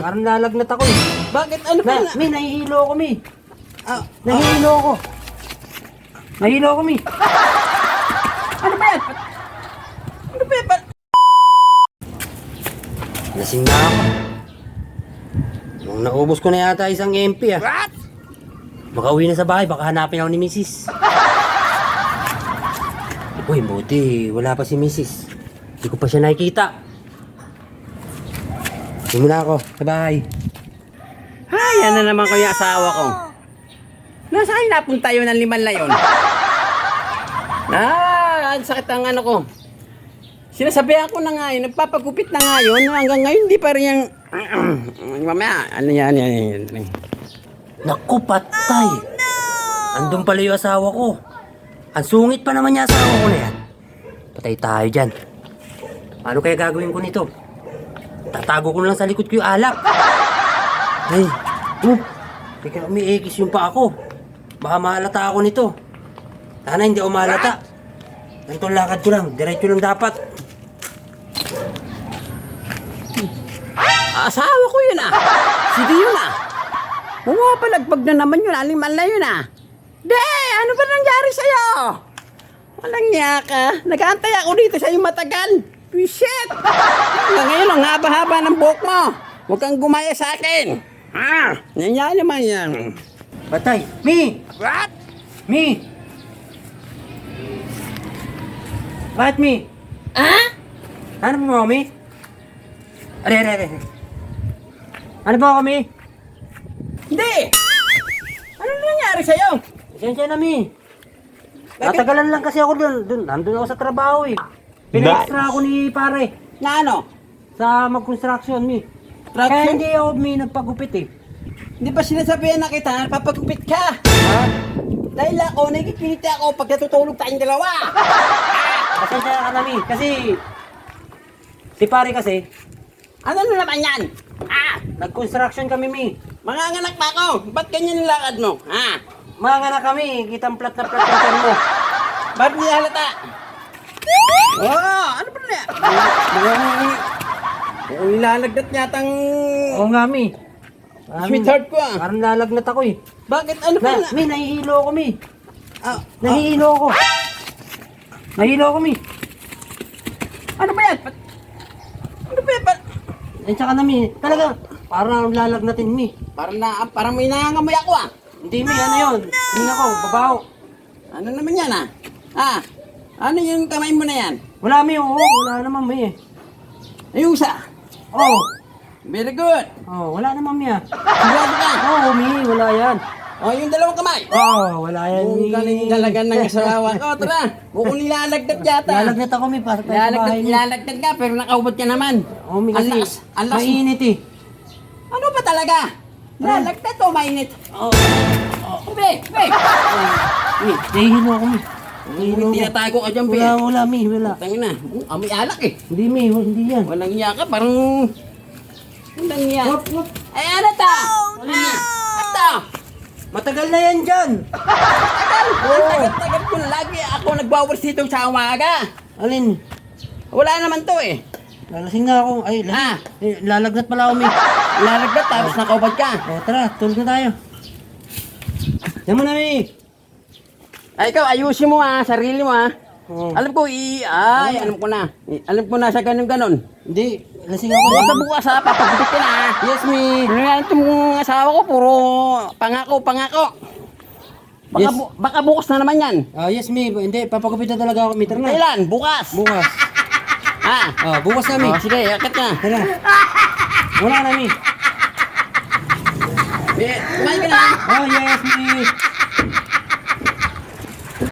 Parang lalagnat ako eh. Bakit? Ano ba na? Mi, nahihilo ako, Mi. Nahihilo ako. Nahihilo ako, Mi. Ano ba yan? Ano ba yan? Lasing na ako. Nung naubos ko na yata isang MP ah. What? Baka uwi na sa bahay, baka hanapin ako ni Mrs. Uy, buti. Wala pa si Mrs. Hindi ko pa siya nakikita. Uwi na ako sa bahay. Ay, yan na naman ko yung asawa ko. Nasaan napunta yun ng 5 na yun? Ang sakit ang ano ko. Sinasabihan ko na nga yun, nagpapagupit na nga yun, hanggang ngayon di pa rin yung... Mamaya, ano yan. Naku, patay. Andun pala yung asawa ko. Ang sungit pa naman yung asawa ko na yan. Patay tayo dyan. Ano kaya gagawin ko nito? Tatago ko lang sa likod ko yung alak. Ay, teka, umiikis yung pa ako. Baka mahalata ako nito. Sana hindi ako mahalata. Ganito lakad ko lang, diretso lang dapat. Asawa ko yun ah. Sige yun ah. Pumapalagpag na naman yun, aliman na yun ah. De, ano ba nangyari sa'yo? Walang niya ka. Nag-aantay ako dito sa'yo matagal. Shit! Hanggang ngayon, ang haba-haba ng buhok mo. Huwag kang gumaya sa akin. Yan naman yan. Patay. Mi! What? Mi! Bakit, Mi? Ano mo, Mi? Are. Ano ba ako, Mi? Hindi! Ano nangyari sa'yo? Sensya na, Mi. Natagalan lang kasi ako doon. Nandun ako sa trabaho eh. Pina-extra ako ni pare Na ano? sa mag-construction, Mi. Kaya hindi ako, Mi, nagpagupit eh. Hindi ba sinasabihan na kita, papagupit ka? Ha? Dahil ako, nagkikiliti ako pag natutulog tayong dalawa. Pasensya ka na, Mi. Kasi, si pare kasi, Ano na naman yan? nag-construction kami, Mi. Manganganak pa ako. Ba't ganyan ang lakad mo? Mga nga na kami, kitang plat na plat yung tiyan mo. Ba't hindi halata? Ano ba na yan? Mukhang nilalagdat yatang Oo nga, Mi. sweetheart ko ah. Parang lalagnat ako eh. Bakit? Ano ba na? Mi, nahihilo ako, Mi. Ah, Nahihilo ako. Nahihilo ako, Mi. Ano ba yan? Ano ba yan? Tsaka na, Mi. Talaga, parang lalagnatin, Mi. Parang may nangangamoy ako ah. Hindi, Mi. Ano yun? Hindi ako, babaho. Ano naman yan ah? Ano yung kamay mo na yan? Wala, Mi. Oo, wala naman, Mi. Yung isa. Oo. Very good. Oh, wala naman, Mi. Sigurado ka. Oo, Mi. Wala yan. Yung dalawang kamay. Oo, wala yan, Mi. Yung galing talaga ng asawa. Tara. Mukhang nilalagdat yata. Lalagnat ako, Mi. Para tayo sa bahay, Mi. Nilalagdat ka pero nakaubad ka naman. Oo, Mi. Kasi, Ang lakas. mainit eh. Ano ba talaga? Nilalagdat o mainit? Oo. Be. Mi, nahihilo ako, Mi. Nahihilo ako. Tinatago ka dyan, be. Wala, Mi. Wala. Tangina. Amoy alak eh. Hindi, Mi. Hindi yan. Walang iya ka. Parang... Walang iya. Wop. Ay, ano to? Ito. Matagal na yan dyan. Tagal ko lagi. Ako nagwawas dito sa umaga. Alin? Wala naman to eh. Lalasing na ako. Ay, lalagnat pala ako, Mi. Nilalagdat tapos nakaubad ka. O, tara. Tulog na tayo. Yan mo na, Mi. Ay, ikaw, ayusin mo sarili mo Oo. Alam ko, alam ko na. Alam ko na sa ganun-ganon. Hindi. Lasing ako. Bukas na bukas papagupit ka na Yes, Mi. Ano yan itong asawa ko, puro pangako. Yes. Baka bukas na naman yan. Yes, Mi. Hindi. Papagupit na talaga ako, Mi. Tara na. Kailan? Bukas. Bukas. Bukas na, Mi. Sige, yakit na. Tara. Wala na, Mi. Kumain ka na. Yes, Mi.